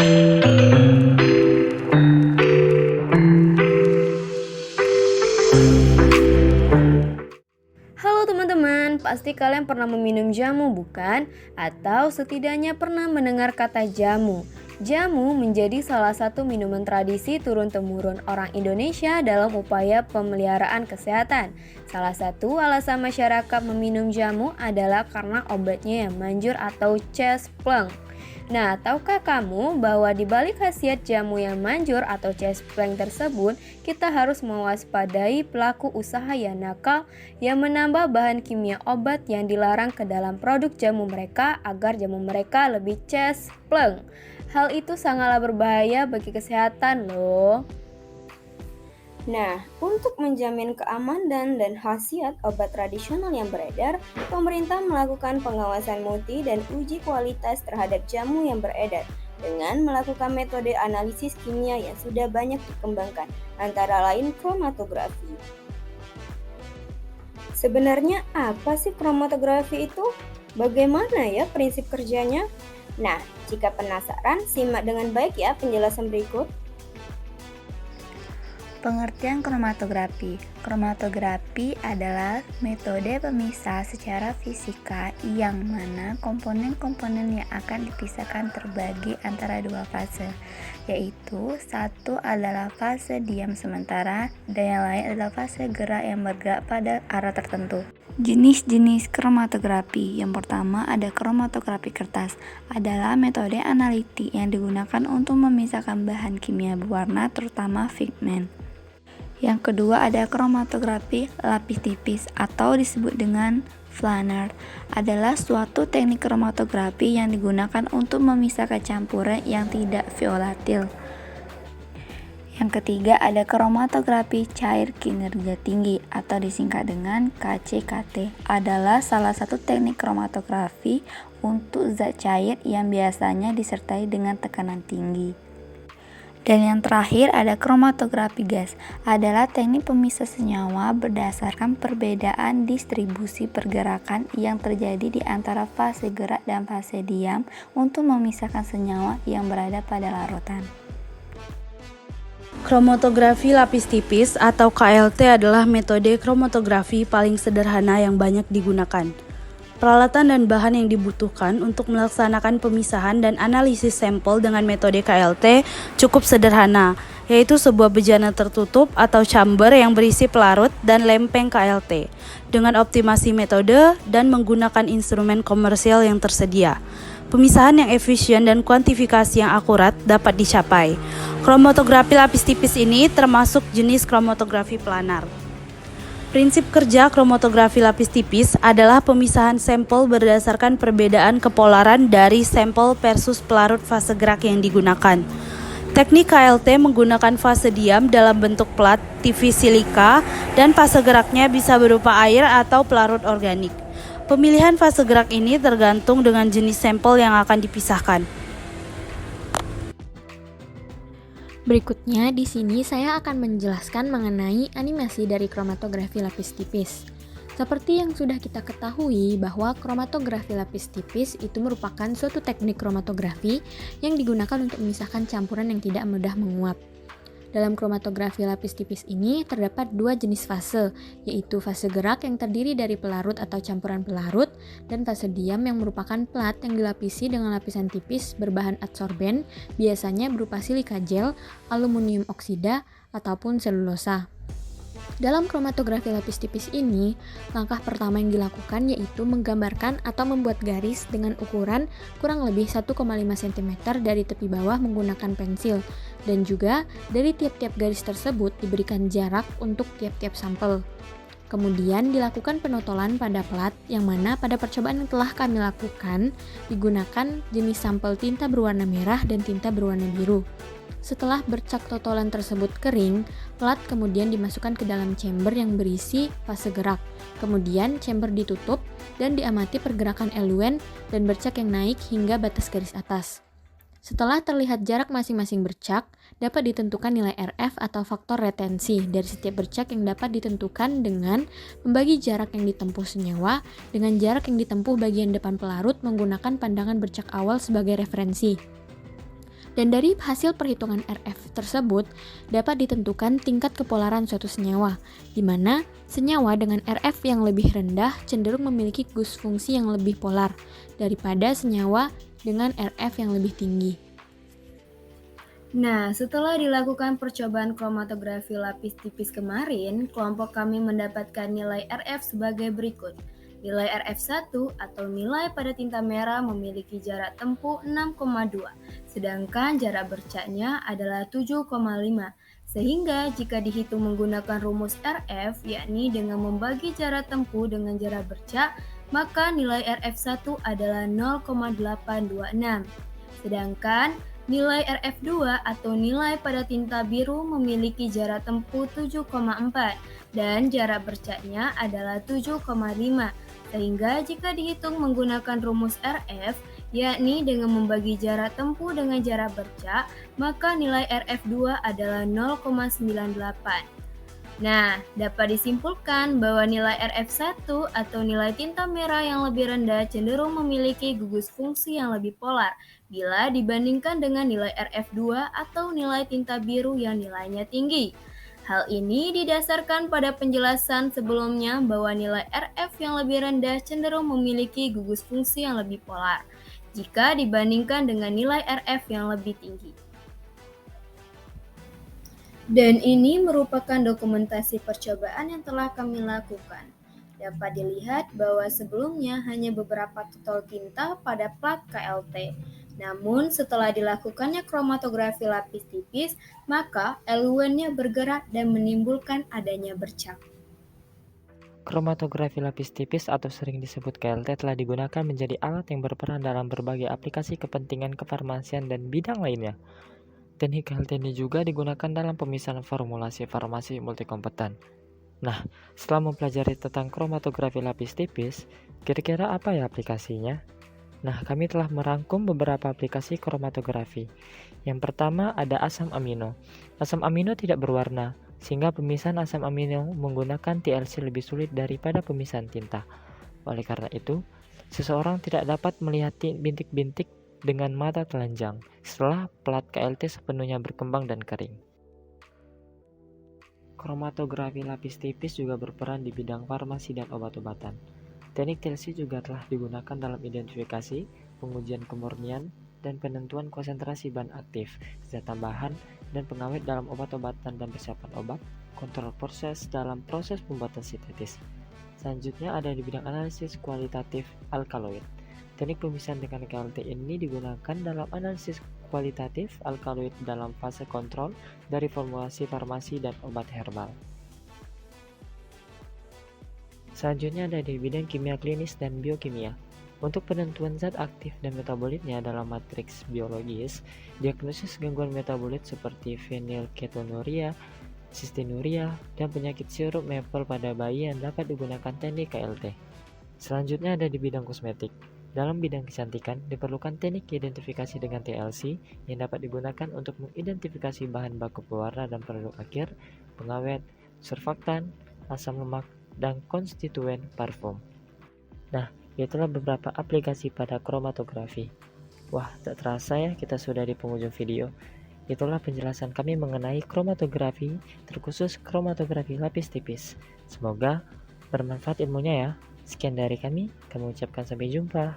Halo teman-teman, pasti kalian pernah meminum jamu bukan? Atau setidaknya pernah mendengar kata jamu. Jamu menjadi salah satu minuman tradisi turun-temurun orang Indonesia dalam upaya pemeliharaan kesehatan. Salah satu alasan masyarakat meminum jamu adalah karena obatnya yang manjur atau cespleng. Nah, tahukah kamu bahwa di balik khasiat jamu yang manjur atau cespleng tersebut, kita harus mewaspadai pelaku usaha yang nakal yang menambah bahan kimia obat yang dilarang ke dalam produk jamu mereka agar jamu mereka lebih cespleng. Hal itu sangatlah berbahaya bagi kesehatan loh. Nah, untuk menjamin keamanan dan khasiat obat tradisional yang beredar, pemerintah melakukan pengawasan mutu dan uji kualitas terhadap jamu yang beredar dengan melakukan metode analisis kimia yang sudah banyak dikembangkan, antara lain kromatografi. Sebenarnya apa sih kromatografi itu? Bagaimana ya prinsip kerjanya? Nah, jika penasaran, simak dengan baik ya penjelasan berikut. Pengertian kromatografi. Kromatografi adalah metode pemisah secara fisika yang mana komponen-komponen yang akan dipisahkan terbagi antara dua fase, yaitu satu adalah fase diam sementara dan yang lain adalah fase gerak yang bergerak pada arah tertentu. Jenis-jenis kromatografi. Yang pertama ada kromatografi kertas, adalah metode analitik yang digunakan untuk memisahkan bahan kimia berwarna terutama pigmen. Yang kedua ada kromatografi lapis tipis atau disebut dengan planar, adalah suatu teknik kromatografi yang digunakan untuk memisahkan campuran yang tidak volatil. Yang ketiga ada kromatografi cair kinerja tinggi atau disingkat dengan KCKT, adalah salah satu teknik kromatografi untuk zat cair yang biasanya disertai dengan tekanan tinggi. Dan yang terakhir ada kromatografi gas, adalah teknik pemisah senyawa berdasarkan perbedaan distribusi pergerakan yang terjadi di antara fase gerak dan fase diam untuk memisahkan senyawa yang berada pada larutan. Kromatografi lapis tipis atau KLT adalah metode kromatografi paling sederhana yang banyak digunakan. Peralatan dan bahan yang dibutuhkan untuk melaksanakan pemisahan dan analisis sampel dengan metode KLT cukup sederhana, yaitu sebuah bejana tertutup atau chamber yang berisi pelarut dan lempeng KLT, dengan optimasi metode dan menggunakan instrumen komersial yang tersedia. Pemisahan yang efisien dan kuantifikasi yang akurat dapat dicapai. Kromatografi lapis tipis ini termasuk jenis kromatografi planar. Prinsip kerja kromatografi lapis tipis adalah pemisahan sampel berdasarkan perbedaan kepolaran dari sampel versus pelarut fase gerak yang digunakan. Teknik KLT menggunakan fase diam dalam bentuk plat TV silika dan fase geraknya bisa berupa air atau pelarut organik. Pemilihan fase gerak ini tergantung dengan jenis sampel yang akan dipisahkan. Berikutnya di sini saya akan menjelaskan mengenai animasi dari kromatografi lapis tipis. Seperti yang sudah kita ketahui bahwa kromatografi lapis tipis itu merupakan suatu teknik kromatografi yang digunakan untuk memisahkan campuran yang tidak mudah menguap. Dalam kromatografi lapis tipis ini terdapat dua jenis fase, yaitu fase gerak yang terdiri dari pelarut atau campuran pelarut, dan fase diam yang merupakan plat yang dilapisi dengan lapisan tipis berbahan adsorben, biasanya berupa silika gel, aluminium oksida, ataupun selulosa. Dalam kromatografi lapis tipis ini, langkah pertama yang dilakukan yaitu menggambarkan atau membuat garis dengan ukuran kurang lebih 1,5 cm dari tepi bawah menggunakan pensil, dan juga dari tiap-tiap garis tersebut diberikan jarak untuk tiap-tiap sampel. Kemudian dilakukan penotolan pada plat, yang mana pada percobaan yang telah kami lakukan digunakan jenis sampel tinta berwarna merah dan tinta berwarna biru. Setelah bercak totolan tersebut kering, plat kemudian dimasukkan ke dalam chamber yang berisi fase gerak. Kemudian chamber ditutup dan diamati pergerakan eluen dan bercak yang naik hingga batas garis atas. Setelah terlihat jarak masing-masing bercak, dapat ditentukan nilai RF atau faktor retensi dari setiap bercak yang dapat ditentukan dengan membagi jarak yang ditempuh senyawa dengan jarak yang ditempuh bagian depan pelarut menggunakan pandangan bercak awal sebagai referensi. Dan dari hasil perhitungan RF tersebut dapat ditentukan tingkat kepolaran suatu senyawa, di mana senyawa dengan RF yang lebih rendah cenderung memiliki gugus fungsi yang lebih polar daripada senyawa dengan RF yang lebih tinggi. Nah, setelah dilakukan percobaan kromatografi lapis tipis kemarin, kelompok kami mendapatkan nilai RF sebagai berikut. Nilai RF1 atau nilai pada tinta merah memiliki jarak tempuh 6,2, sedangkan jarak bercaknya adalah 7,5. Sehingga jika dihitung menggunakan rumus RF, yakni dengan membagi jarak tempuh dengan jarak bercak, maka nilai RF1 adalah 0,826. Sedangkan nilai RF2 atau nilai pada tinta biru memiliki jarak tempuh 7,4 dan jarak bercaknya adalah 7,5. Sehingga jika dihitung menggunakan rumus RF, yakni dengan membagi jarak tempuh dengan jarak bercak, maka nilai RF2 adalah 0,98. Nah, dapat disimpulkan bahwa nilai RF1 atau nilai tinta merah yang lebih rendah cenderung memiliki gugus fungsi yang lebih polar bila dibandingkan dengan nilai RF2 atau nilai tinta biru yang nilainya tinggi. Hal ini didasarkan pada penjelasan sebelumnya bahwa nilai RF yang lebih rendah cenderung memiliki gugus fungsi yang lebih polar jika dibandingkan dengan nilai RF yang lebih tinggi. Dan ini merupakan dokumentasi percobaan yang telah kami lakukan. Dapat dilihat bahwa sebelumnya hanya beberapa tutul tinta pada plat KLT. Namun setelah dilakukannya kromatografi lapis tipis, maka eluennya bergerak dan menimbulkan adanya bercak. Kromatografi lapis tipis atau sering disebut KLT telah digunakan menjadi alat yang berperan dalam berbagai aplikasi kepentingan kefarmasian dan bidang lainnya. Teknik KLT ini juga digunakan dalam pemisahan formulasi farmasi multikompeten. Nah, setelah mempelajari tentang kromatografi lapis tipis, kira-kira apa ya aplikasinya? Nah, kami telah merangkum beberapa aplikasi kromatografi. Yang pertama ada asam amino. Asam amino tidak berwarna, sehingga pemisahan asam amino menggunakan TLC lebih sulit daripada pemisahan tinta. Oleh karena itu, seseorang tidak dapat melihat bintik-bintik dengan mata telanjang setelah plat KLT sepenuhnya berkembang dan kering. Kromatografi lapis tipis juga berperan di bidang farmasi dan obat-obatan. Teknik TLC juga telah digunakan dalam identifikasi, pengujian kemurnian, dan penentuan konsentrasi bahan aktif, zat tambahan, dan pengawet dalam obat-obatan dan persiapan obat, kontrol proses dalam proses pembuatan sintetis. Selanjutnya ada di bidang analisis kualitatif alkaloid. Teknik pemisahan dengan KLT ini digunakan dalam analisis kualitatif alkaloid dalam fase kontrol dari formulasi farmasi dan obat herbal. Selanjutnya ada di bidang kimia klinis dan biokimia. Untuk penentuan zat aktif dan metabolitnya dalam matriks biologis, diagnosis gangguan metabolit seperti fenilketonuria, sistinuria, dan penyakit sirup maple pada bayi yang dapat digunakan teknik KLT. Selanjutnya ada di bidang kosmetik. Dalam bidang kecantikan, diperlukan teknik identifikasi dengan TLC yang dapat digunakan untuk mengidentifikasi bahan baku pewarna dan produk akhir, pengawet, surfaktan, asam lemak, dan konstituen parfum. Nah, itulah beberapa aplikasi pada kromatografi. Wah, tak terasa ya kita sudah di penghujung video. Itulah penjelasan kami mengenai kromatografi, terkhusus kromatografi lapis tipis. Semoga bermanfaat ilmunya ya. Sekian dari kami ucapkan sampai jumpa.